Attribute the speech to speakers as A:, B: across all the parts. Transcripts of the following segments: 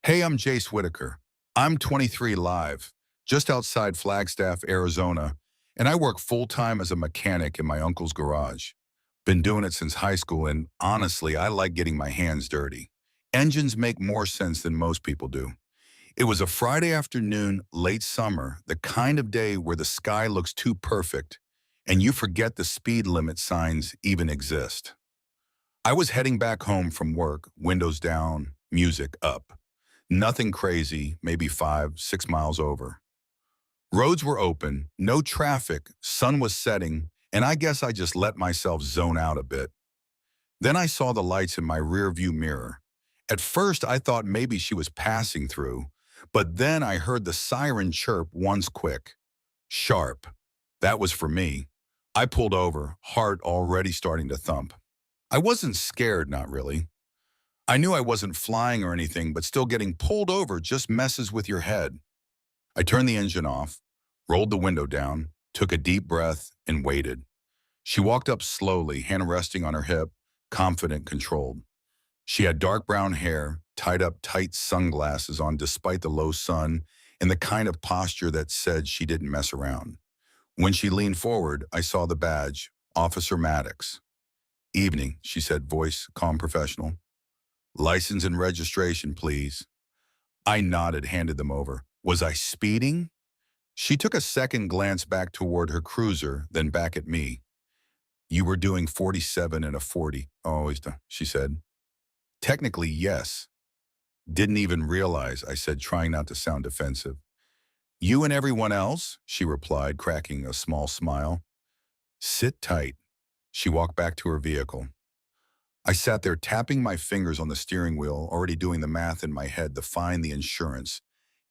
A: Hey, I'm Jace Whitaker. I'm 23 live, just outside Flagstaff, Arizona, and I work full-time as a mechanic in my uncle's garage. Been doing it since high school, and honestly, I like getting my hands dirty. Engines make more sense than most people do. It was a Friday afternoon, late summer, the kind of day where the sky looks too perfect, and you forget the speed limit signs even exist. I was heading back home from work, windows down, music up. Nothing crazy, maybe 5, 6 miles over. Roads were open, no traffic, sun was setting, and I guess I just let myself zone out a bit. Then I saw the lights in my rear view mirror. At first, I thought maybe she was passing through, but then I heard the siren chirp once quick. Sharp. That was for me. I pulled over, heart already starting to thump. I wasn't scared, not really. I knew I wasn't flying or anything, but still getting pulled over just messes with your head. I turned the engine off, rolled the window down, took a deep breath, and waited. She walked up slowly, hand resting on her hip, confident, controlled. She had dark brown hair, tied up tight sunglasses on despite the low sun, and the kind of posture that said she didn't mess around. When she leaned forward, I saw the badge, Officer Maddox. Evening, she said, voice calm, professional. License and registration, please. I nodded, handed them over. Was I speeding? She took a second glance back toward her cruiser, then back at me. You were doing 47 and a 40. Oh, she said. Technically, yes. Didn't even realize, I said, trying not to sound defensive. You and everyone else, she replied, cracking a small smile. Sit tight. She walked back to her vehicle. I sat there tapping my fingers on the steering wheel, already doing the math in my head, the fine, the insurance.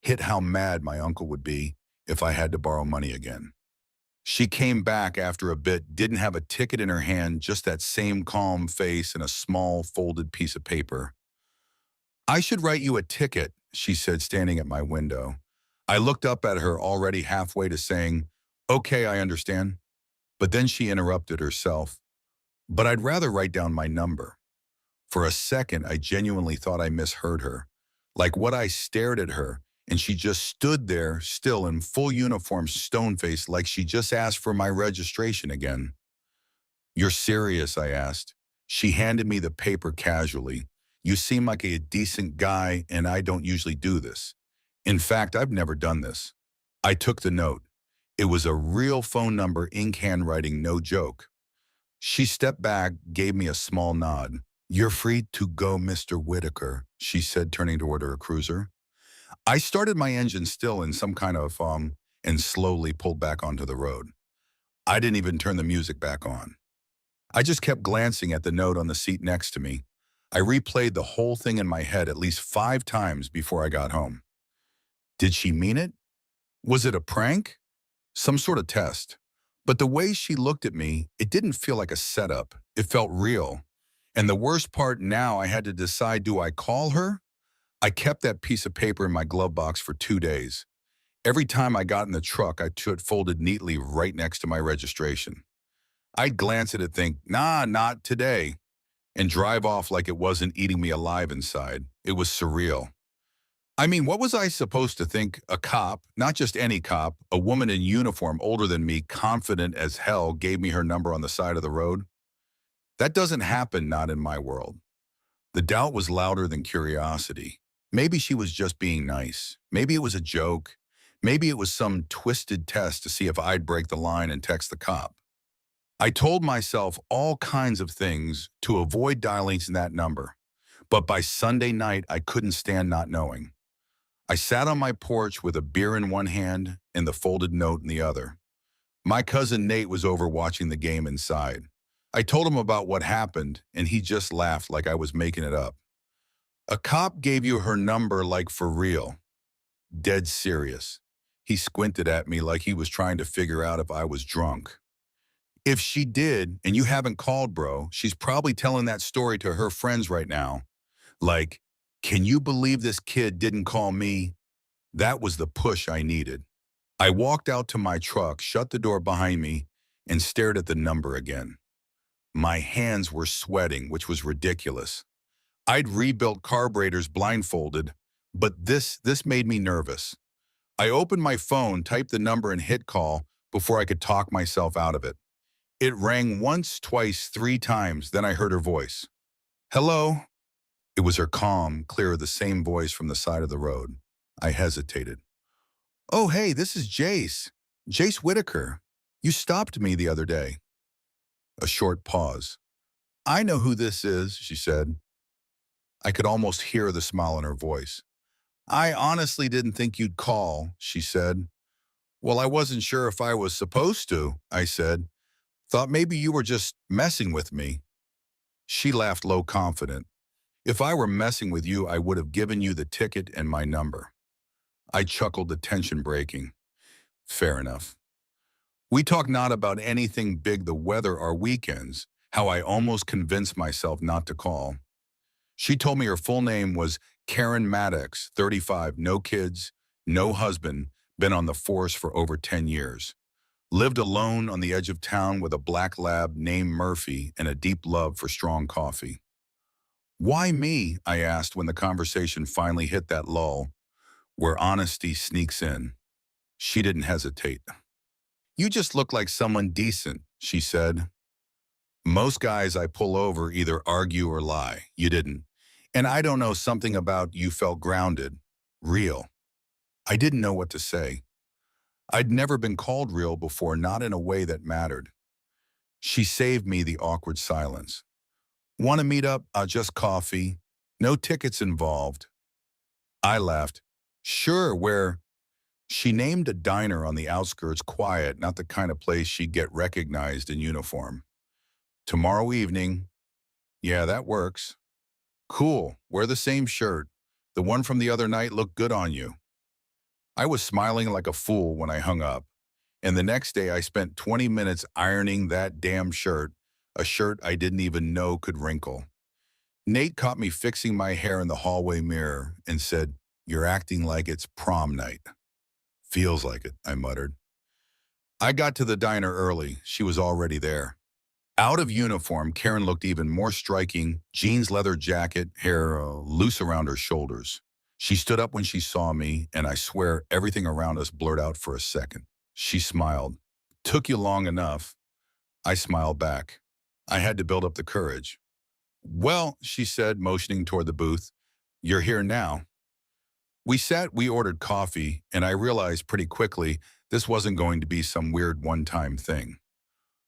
A: Hit how mad my uncle would be if I had to borrow money again. She came back after a bit, didn't have a ticket in her hand, just that same calm face and a small folded piece of paper. I should write you a ticket, she said, standing at my window. I looked up at her, already halfway to saying, okay, I understand. But then she interrupted herself. But I'd rather write down my number. For a second, I genuinely thought I misheard her. Like what I stared at her, and she just stood there, still in full uniform, stone-faced, like she just asked for my registration again. You're serious, I asked. She handed me the paper casually. You seem like a decent guy, and I don't usually do this. In fact, I've never done this. I took the note. It was a real phone number, ink handwriting, no joke. She stepped back, gave me a small nod. You're free to go, Mr. Whitaker, she said, turning toward her cruiser. I started my engine still in some kind of and slowly pulled back onto the road. I didn't even turn the music back on. I just kept glancing at the note on the seat next to me. I replayed the whole thing in my head at least 5 times before I got home. Did she mean it? Was it a prank? Some sort of test? But the way she looked at me, it didn't feel like a setup. It felt real. And the worst part, now I had to decide, do I call her? I kept that piece of paper in my glove box for 2 days. Every time I got in the truck, I put it folded neatly right next to my registration. I'd glance at it, think, nah, not today, and drive off like it wasn't eating me alive inside. It was surreal. I mean, what was I supposed to think? A cop, not just any cop, a woman in uniform older than me, confident as hell, gave me her number on the side of the road? That doesn't happen, not in my world. The doubt was louder than curiosity. Maybe she was just being nice. Maybe it was a joke. Maybe it was some twisted test to see if I'd break the line and text the cop. I told myself all kinds of things to avoid dialing that number. But by Sunday night, I couldn't stand not knowing. I sat on my porch with a beer in one hand and the folded note in the other. My cousin Nate was over watching the game inside. I told him about what happened, and he just laughed like I was making it up. A cop gave you her number, like for real? Dead serious. He squinted at me like he was trying to figure out if I was drunk. If she did, and you haven't called, bro, she's probably telling that story to her friends right now. Like, can you believe this kid didn't call me? That was the push I needed. I walked out to my truck, shut the door behind me, and stared at the number again. My hands were sweating, which was ridiculous. I'd rebuilt carburetors blindfolded, But this made me nervous. I opened my phone, typed the number, and hit call before I could talk myself out of it. It rang once, twice, three times, then I heard her voice. Hello? It was her calm, clear, the same voice from the side of the road. I hesitated. Oh, hey, this is Jace. Jace Whitaker. You stopped me the other day. A short pause. I know who this is, she said. I could almost hear the smile in her voice. I honestly didn't think you'd call, she said. Well, I wasn't sure if I was supposed to, I said. Thought maybe you were just messing with me. She laughed low, confident. If I were messing with you, I would have given you the ticket and my number. I chuckled, the tension breaking. Fair enough. We talked not about anything big, the weather, our weekends, how I almost convinced myself not to call. She told me her full name was Karen Maddox, 35, no kids, no husband, been on the force for over 10 years. Lived alone on the edge of town with a black lab named Murphy and a deep love for strong coffee. Why me? I asked when the conversation finally hit that lull where honesty sneaks in. She didn't hesitate. You just look like someone decent, she said. Most guys I pull over either argue or lie. You didn't. And I don't know, something about you felt grounded, real. I didn't know what to say. I'd never been called real before, not in a way that mattered. She saved me the awkward silence. Want to meet up? Just coffee. No tickets involved. I laughed. Sure, where? She named a diner on the outskirts, quiet, not the kind of place she'd get recognized in uniform. Tomorrow evening. Yeah, that works. Cool, wear the same shirt. The one from the other night looked good on you. I was smiling like a fool when I hung up. And the next day I spent 20 minutes ironing that damn shirt, a shirt I didn't even know could wrinkle. Nate caught me fixing my hair in the hallway mirror and said, "You're acting like it's prom night." Feels like it, I muttered. I got to the diner early. She was already there. Out of uniform, Karen looked even more striking, jeans, leather jacket, hair loose around her shoulders. She stood up when she saw me, and I swear everything around us blurred out for a second. She smiled. Took you long enough. I smiled back. I had to build up the courage. Well, she said, motioning toward the booth, you're here now. We sat, we ordered coffee, and I realized pretty quickly this wasn't going to be some weird one-time thing.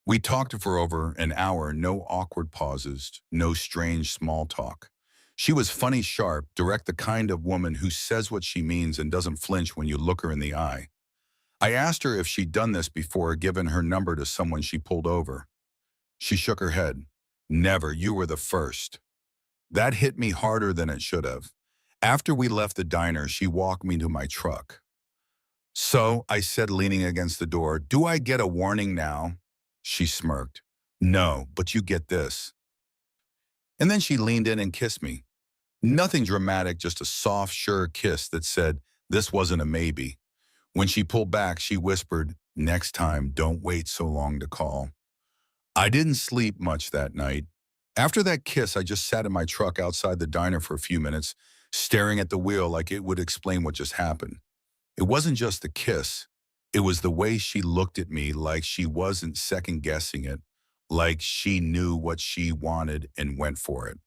A: We talked for over an hour, no awkward pauses, no strange small talk. She was funny, sharp, direct, the kind of woman who says what she means and doesn't flinch when you look her in the eye. I asked her if she'd done this before, given her number to someone she pulled over. She shook her head. Never, you were the first. That hit me harder than it should have. After we left the diner, she walked me to my truck. So, I said, leaning against the door, do I get a warning now? She smirked. No, but you get this. And then she leaned in and kissed me. Nothing dramatic, just a soft, sure kiss that said this wasn't a maybe. When she pulled back, she whispered, next time, don't wait so long to call. I didn't sleep much that night. After that kiss, I just sat in my truck outside the diner for a few minutes, staring at the wheel like it would explain what just happened. It wasn't just the kiss. It was the way she looked at me, like she wasn't second-guessing it, like she knew what she wanted and went for it.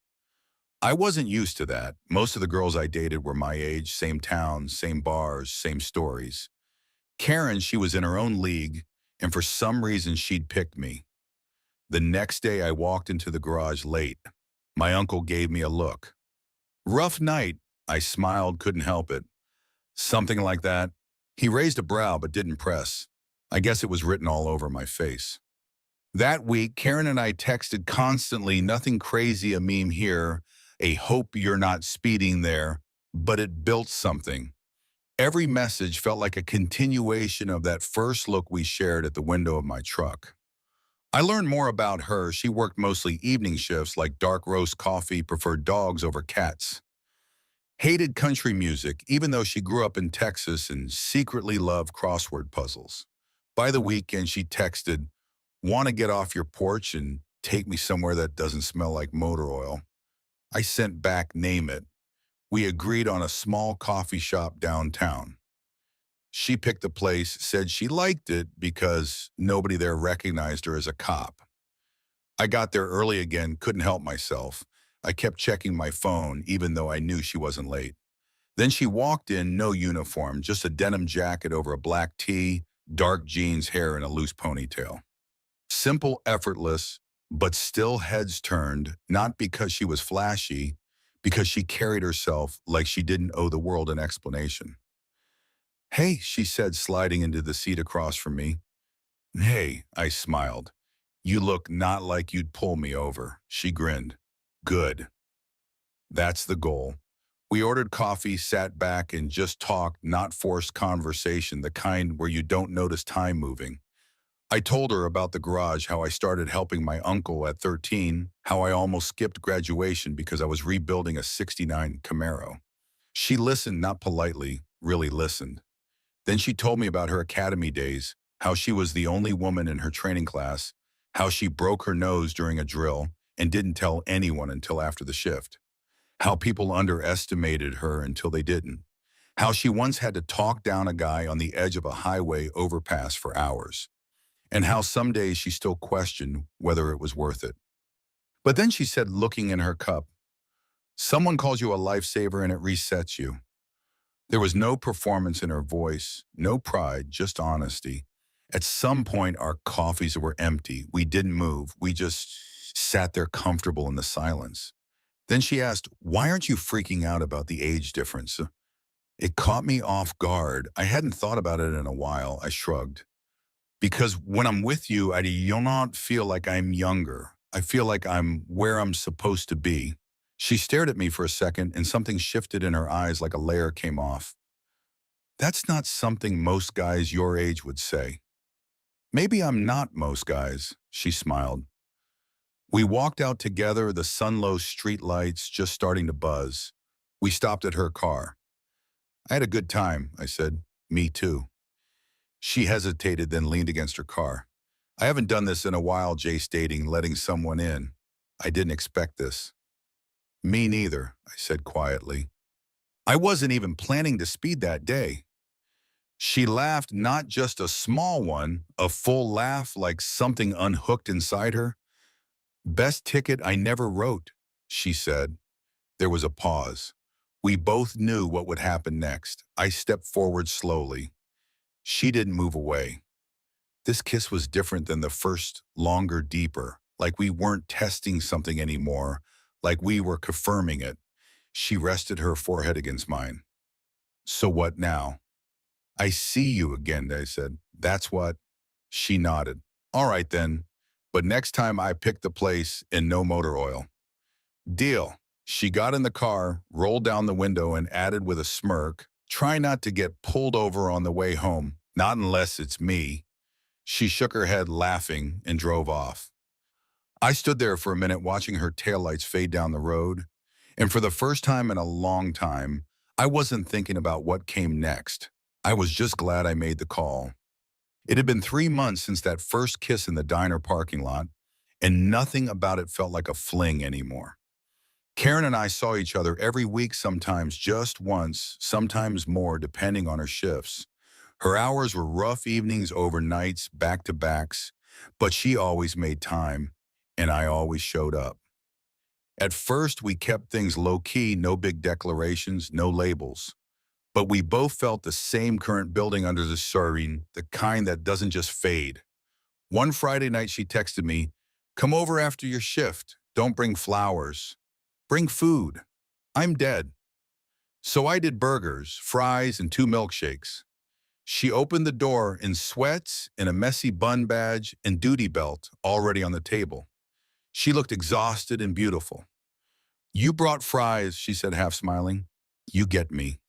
A: I wasn't used to that. Most of the girls I dated were my age, same towns, same bars, same stories. Karen, she was in her own league, and for some reason she'd picked me. The next day I walked into the garage late. My uncle gave me a look. Rough night, I smiled, couldn't help it. Something like that. He raised a brow but didn't press. I guess it was written all over my face. That week, Karen and I texted constantly, nothing crazy, a meme here, a hope you're not speeding there, but it built something. Every message felt like a continuation of that first look we shared at the window of my truck. I learned more about her. She worked mostly evening shifts, like dark roast coffee, preferred dogs over cats. Hated country music, even though she grew up in Texas and secretly loved crossword puzzles. By the weekend, she texted, "Want to get off your porch and take me somewhere that doesn't smell like motor oil?" I sent back, "Name it." We agreed on a small coffee shop downtown. She picked the place, said she liked it because nobody there recognized her as a cop. I got there early again, couldn't help myself. I kept checking my phone, even though I knew she wasn't late. Then she walked in, no uniform, just a denim jacket over a black tee, dark jeans, hair in a loose ponytail. Simple, effortless, but still heads turned, not because she was flashy, because she carried herself like she didn't owe the world an explanation. "Hey," she said, sliding into the seat across from me. "Hey," I smiled. "You look not like you'd pull me over." She grinned. "Good. That's the goal." We ordered coffee, sat back, and just talked, not forced conversation, the kind where you don't notice time moving. I told her about the garage, how I started helping my uncle at 13, how I almost skipped graduation because I was rebuilding a '69 Camaro. She listened, not politely, really listened. Then she told me about her academy days, how she was the only woman in her training class, how she broke her nose during a drill and didn't tell anyone until after the shift, how people underestimated her until they didn't, how she once had to talk down a guy on the edge of a highway overpass for hours, and how some days she still questioned whether it was worth it. But then she said, looking in her cup, "Someone calls you a lifesaver and it resets you." There was no performance in her voice, no pride, just honesty. At some point, our coffees were empty. We didn't move. We just sat there comfortable in the silence. Then she asked, "Why aren't you freaking out about the age difference?" It caught me off guard. I hadn't thought about it in a while. I shrugged. "Because when I'm with you, I do not feel like I'm younger. I feel like I'm where I'm supposed to be." She stared at me for a second, and something shifted in her eyes like a layer came off. "That's not something most guys your age would say." "Maybe I'm not most guys," she smiled. We walked out together, the sunlow street lights just starting to buzz. We stopped at her car. "I had a good time," I said. "Me too." She hesitated, then leaned against her car. "I haven't done this in a while," Jay stating, letting someone in. "I didn't expect this." "Me neither," I said quietly. "I wasn't even planning to speed that day." She laughed, not just a small one, a full laugh like something unhooked inside her. "Best ticket I never wrote," she said. There was a pause. We both knew what would happen next. I stepped forward slowly. She didn't move away. This kiss was different than the first, longer, deeper, like we weren't testing something anymore, like we were confirming it. She rested her forehead against mine. "So what now?" "I see you again," I said. "That's what?" She nodded. "All right then, but next time I pick the place and no motor oil." "Deal." She got in the car, rolled down the window, and added with a smirk, "Try not to get pulled over on the way home, not unless it's me." She shook her head, laughing, and drove off. I stood there for a minute watching her taillights fade down the road, and for the first time in a long time, I wasn't thinking about what came next. I was just glad I made the call. It had been 3 months since that first kiss in the diner parking lot, and nothing about it felt like a fling anymore. Karen and I saw each other every week, sometimes just once, sometimes more, depending on her shifts. Her hours were rough evenings, overnights, back-to-backs, but she always made time, and I always showed up. At first, we kept things low-key, no big declarations, no labels. But we both felt the same current building under the serene, the kind that doesn't just fade. One Friday night, she texted me, "Come over after your shift. Don't bring flowers. Bring food." I'm dead. So I did burgers, fries, and 2 milkshakes. She opened the door in sweats and a messy bun badge and duty belt already on the table. She looked exhausted and beautiful. "You brought fries," she said, half smiling. "You get me."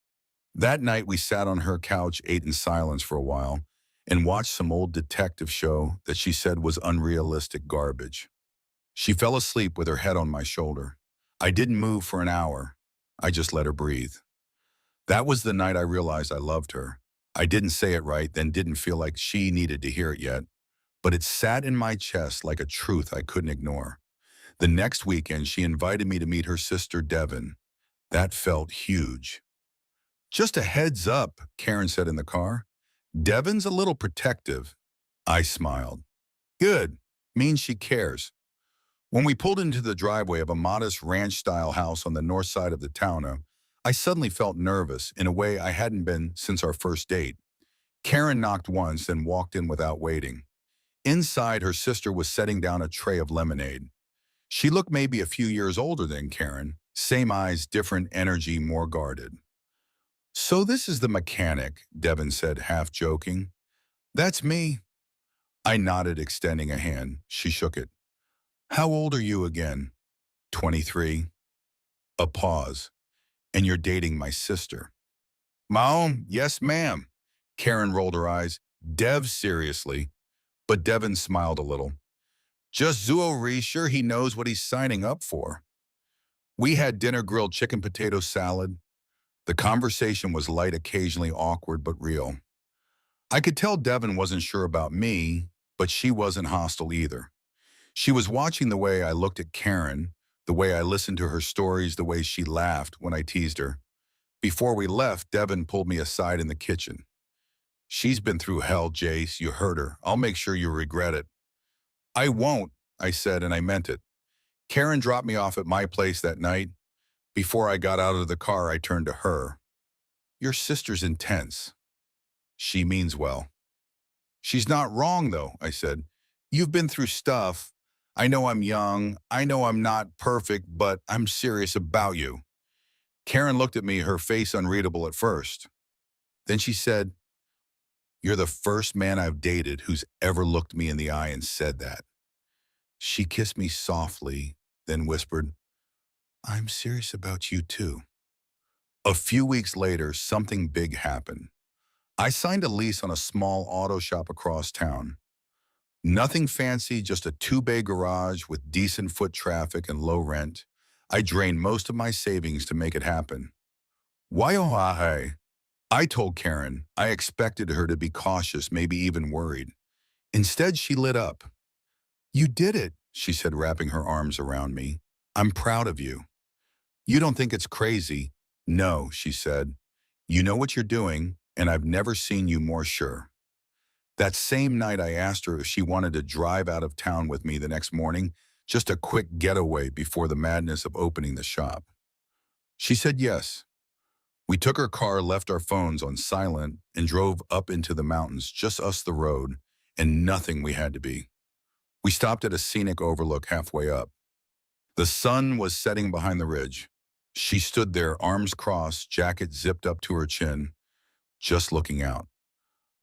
A: That night, we sat on her couch, ate in silence for a while, and watched some old detective show that she said was unrealistic garbage. She fell asleep with her head on my shoulder. I didn't move for an hour. I just let her breathe. That was the night I realized I loved her. I didn't say it right, then didn't feel like she needed to hear it yet, but it sat in my chest like a truth I couldn't ignore. The next weekend, she invited me to meet her sister, Devin. That felt huge. Just a heads up, Karen said in the car. Devon's a little protective. I smiled. Good. Means she cares. When we pulled into the driveway of a modest ranch-style house on the north side of the town, I suddenly felt nervous in a way I hadn't been since our first date. Karen knocked once, then walked in without waiting. Inside, her sister was setting down a tray of lemonade. She looked maybe a few years older than Karen. Same eyes, different energy, more guarded. So this is the mechanic, Devon said, half joking. That's me. I nodded, extending a hand. She shook it. How old are you again? 23. A pause. And you're dating my sister. Mom, yes, ma'am. Karen rolled her eyes. Dev, seriously. But Devon smiled a little. Just Zuo sure he knows what he's signing up for. We had dinner, grilled chicken potato salad. The conversation was light, occasionally awkward, but real. I could tell Devon wasn't sure about me, but she wasn't hostile either. She was watching the way I looked at Karen, the way I listened to her stories, the way she laughed when I teased her. Before we left, Devon pulled me aside in the kitchen. She's been through hell, Jace. You hurt her. I'll make sure you regret it. I won't, I said, and I meant it. Karen dropped me off at my place that night. Before I got out of the car, I turned to her. Your sister's intense. She means well. She's not wrong, though, I said. You've been through stuff. I know I'm young. I know I'm not perfect, but I'm serious about you. Karen looked at me, her face unreadable at first. Then she said, You're the first man I've dated who's ever looked me in the eye and said that. She kissed me softly, then whispered, I'm serious about you too. A few weeks later, something big happened. I signed a lease on a small auto shop across town. Nothing fancy, just a two-bay garage with decent foot traffic and low rent. I drained most of my savings to make it happen. Why oh I? I told Karen. I expected her to be cautious, maybe even worried. Instead, she lit up. You did it, she said, wrapping her arms around me. I'm proud of you. You don't think it's crazy? No, she said. You know what you're doing, and I've never seen you more sure. That same night, I asked her if she wanted to drive out of town with me the next morning, just a quick getaway before the madness of opening the shop. She said yes. We took her car, left our phones on silent, and drove up into the mountains, just us, the road, and nothing we had to be. We stopped at a scenic overlook halfway up. The sun was setting behind the ridge. She stood there, arms crossed, jacket zipped up to her chin, just looking out.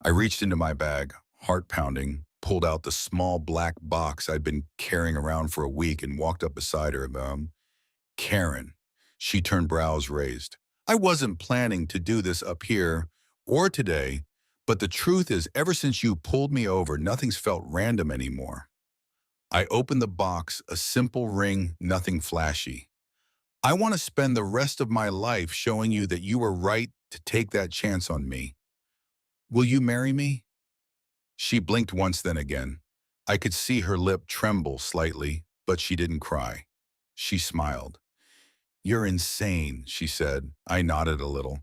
A: I reached into my bag, heart pounding, pulled out the small black box I'd been carrying around for a week and walked up beside her. Karen. She turned, brows raised. I wasn't planning to do this up here or today, but the truth is, ever since you pulled me over, nothing's felt random anymore. I opened the box, a simple ring, nothing flashy. I want to spend the rest of my life showing you that you were right to take that chance on me. Will you marry me? She blinked once, then again. I could see her lip tremble slightly, but she didn't cry. She smiled. You're insane, she said. I nodded a little.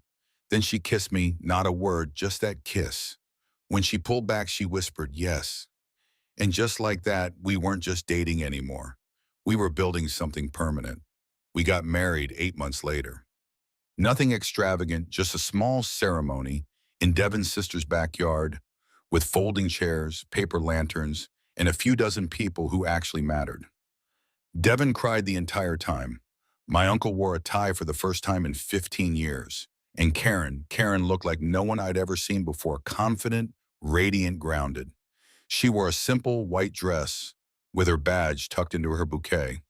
A: Then she kissed me, not a word, just that kiss. When she pulled back, she whispered, yes. And just like that, we weren't just dating anymore. We were building something permanent. We got married 8 months later. Nothing extravagant, just a small ceremony in Devon's sister's backyard with folding chairs, paper lanterns, and a few dozen people who actually mattered. Devon cried the entire time. My uncle wore a tie for the first time in 15 years. And Karen looked like no one I'd ever seen before, confident, radiant, grounded. She wore a simple white dress with her badge tucked into her bouquet.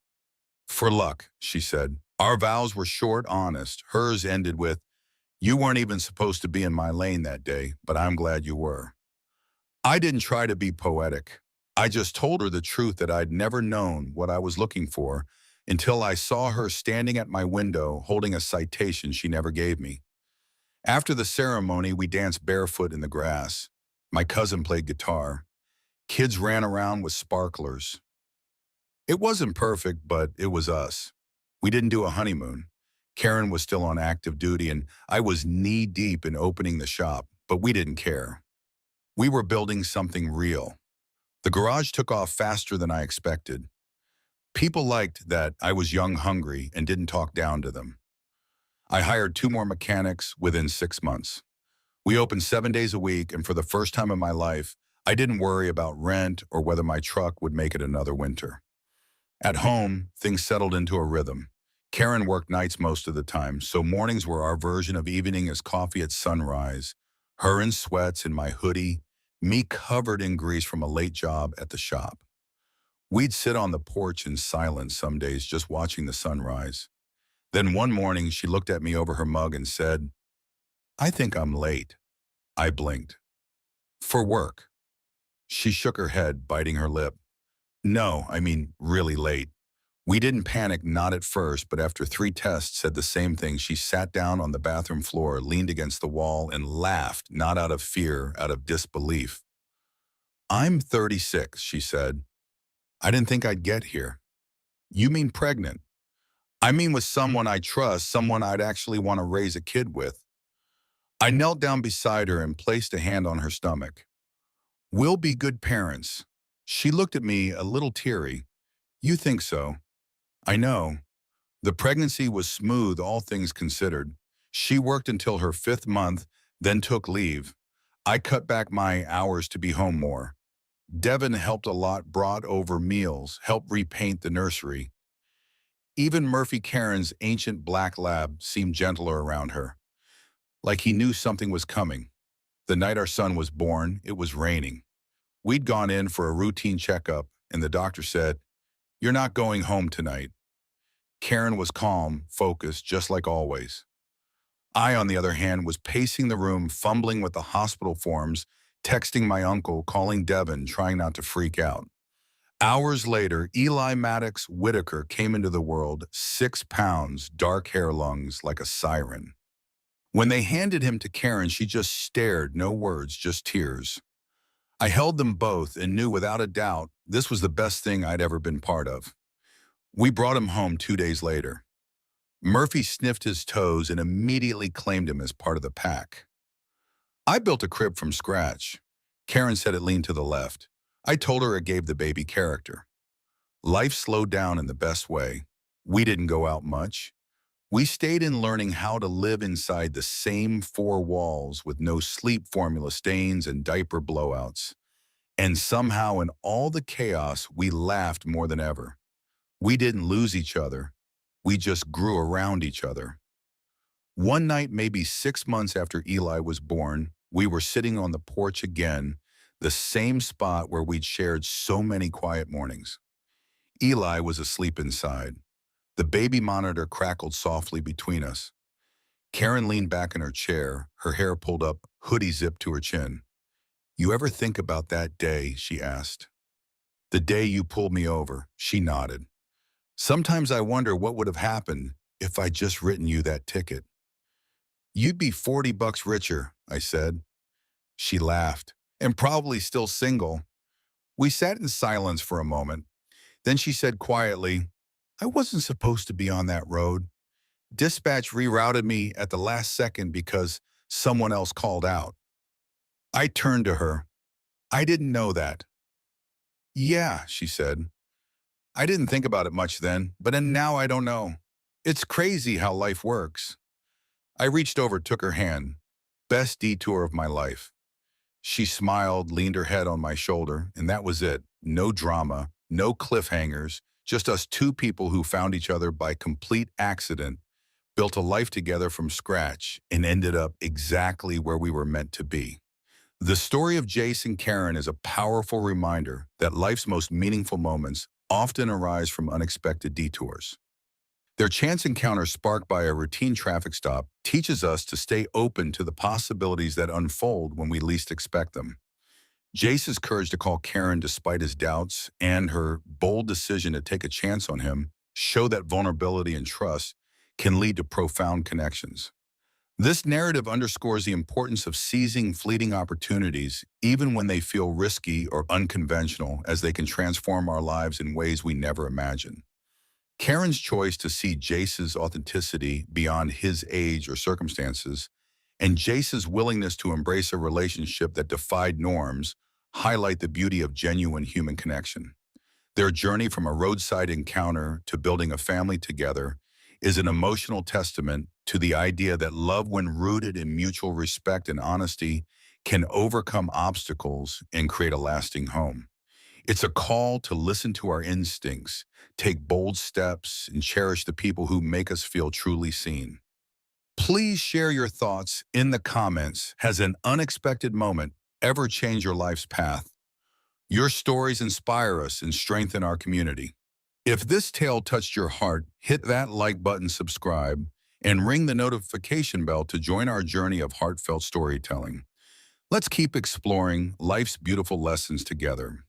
A: For luck, she said. Our vows were short, honest. Hers ended with, you weren't even supposed to be in my lane that day, but I'm glad you were. I didn't try to be poetic. I just told her the truth, that I'd never known what I was looking for until I saw her standing at my window holding a citation she never gave me. After the ceremony, we danced barefoot in the grass. My cousin played guitar. Kids ran around with sparklers. It wasn't perfect, but it was us. We didn't do a honeymoon. Karen was still on active duty, and I was knee-deep in opening the shop, but we didn't care. We were building something real. The garage took off faster than I expected. People liked that I was young, hungry, and didn't talk down to them. I hired 2 more mechanics within 6 months. We opened 7 days a week, and for the first time in my life, I didn't worry about rent or whether my truck would make it another winter. At home, things settled into a rhythm. Karen worked nights most of the time, so mornings were our version of evening as coffee at sunrise, her in sweats in my hoodie, me covered in grease from a late job at the shop. We'd sit on the porch in silence some days just watching the sunrise. Then one morning, she looked at me over her mug and said, "I think I'm late." I blinked. "For work?" She shook her head, biting her lip. "No, I mean really late." We didn't panic, not at first, but after 3 tests said the same thing. She sat down on the bathroom floor, leaned against the wall, and laughed, not out of fear, out of disbelief. "I'm 36, she said. "I didn't think I'd get here." "You mean pregnant?" "I mean with someone I trust, someone I'd actually want to raise a kid with." I knelt down beside her and placed a hand on her stomach. "We'll be good parents." She looked at me a little teary. "You think so?" "I know." The pregnancy was smooth, all things considered. She worked until her 5th month, then took leave. I cut back my hours to be home more. Devin helped a lot, brought over meals, helped repaint the nursery. Even Murphy Karen's ancient black lab seemed gentler around her, like he knew something was coming. The night our son was born, it was raining. We'd gone in for a routine checkup, and the doctor said, "You're not going home tonight." Karen was calm, focused, just like always. I, on the other hand, was pacing the room, fumbling with the hospital forms, texting my uncle, calling Devin, trying not to freak out. Hours later, Eli Maddox Whitaker came into the world, 6 pounds, dark hair, lungs, like a siren. When they handed him to Karen, she just stared, no words, just tears. I held them both and knew without a doubt this was the best thing I'd ever been part of. We brought him home 2 days later. Murphy sniffed his toes and immediately claimed him as part of the pack. I built a crib from scratch. Karen said it leaned to the left. I told her it gave the baby character. Life slowed down in the best way. We didn't go out much. We stayed in learning how to live inside the same 4 walls with no sleep formula stains and diaper blowouts. And somehow in all the chaos, we laughed more than ever. We didn't lose each other. We just grew around each other. One night, maybe 6 months after Eli was born, we were sitting on the porch again, the same spot where we'd shared so many quiet mornings. Eli was asleep inside. The baby monitor crackled softly between us. Karen leaned back in her chair, her hair pulled up, hoodie zipped to her chin. "You ever think about that day?" she asked. "The day you pulled me over," she nodded. "Sometimes I wonder what would have happened if I'd just written you that ticket." "You'd be $40 richer," I said. She laughed. "And probably still single." We sat in silence for a moment. Then she said quietly, "I wasn't supposed to be on that road. Dispatch rerouted me at the last second because someone else called out." I turned to her. "I didn't know that." "Yeah," she said. "I didn't think about it much then, but now I don't know. It's crazy how life works." I reached over, took her hand. "Best detour of my life." She smiled, leaned her head on my shoulder, and that was it. No drama, no cliffhangers, just us 2 people who found each other by complete accident, built a life together from scratch, and ended up exactly where we were meant to be. The story of Jace and Karen is a powerful reminder that life's most meaningful moments often arise from unexpected detours. Their chance encounter sparked by a routine traffic stop teaches us to stay open to the possibilities that unfold when we least expect them. Jace's courage to call Karen despite his doubts and her bold decision to take a chance on him show that vulnerability and trust can lead to profound connections. This narrative underscores the importance of seizing fleeting opportunities, even when they feel risky or unconventional, as they can transform our lives in ways we never imagined. Karen's choice to see Jace's authenticity beyond his age or circumstances, and Jace's willingness to embrace a relationship that defied norms highlight the beauty of genuine human connection. Their journey from a roadside encounter to building a family together is an emotional testament to the idea that love, when rooted in mutual respect and honesty, can overcome obstacles and create a lasting home. It's a call to listen to our instincts, take bold steps, and cherish the people who make us feel truly seen. Please share your thoughts in the comments. Has an unexpected moment ever changed your life's path? Your stories inspire us and strengthen our community. If this tale touched your heart, hit that like button, subscribe, and ring the notification bell to join our journey of heartfelt storytelling. Let's keep exploring life's beautiful lessons together.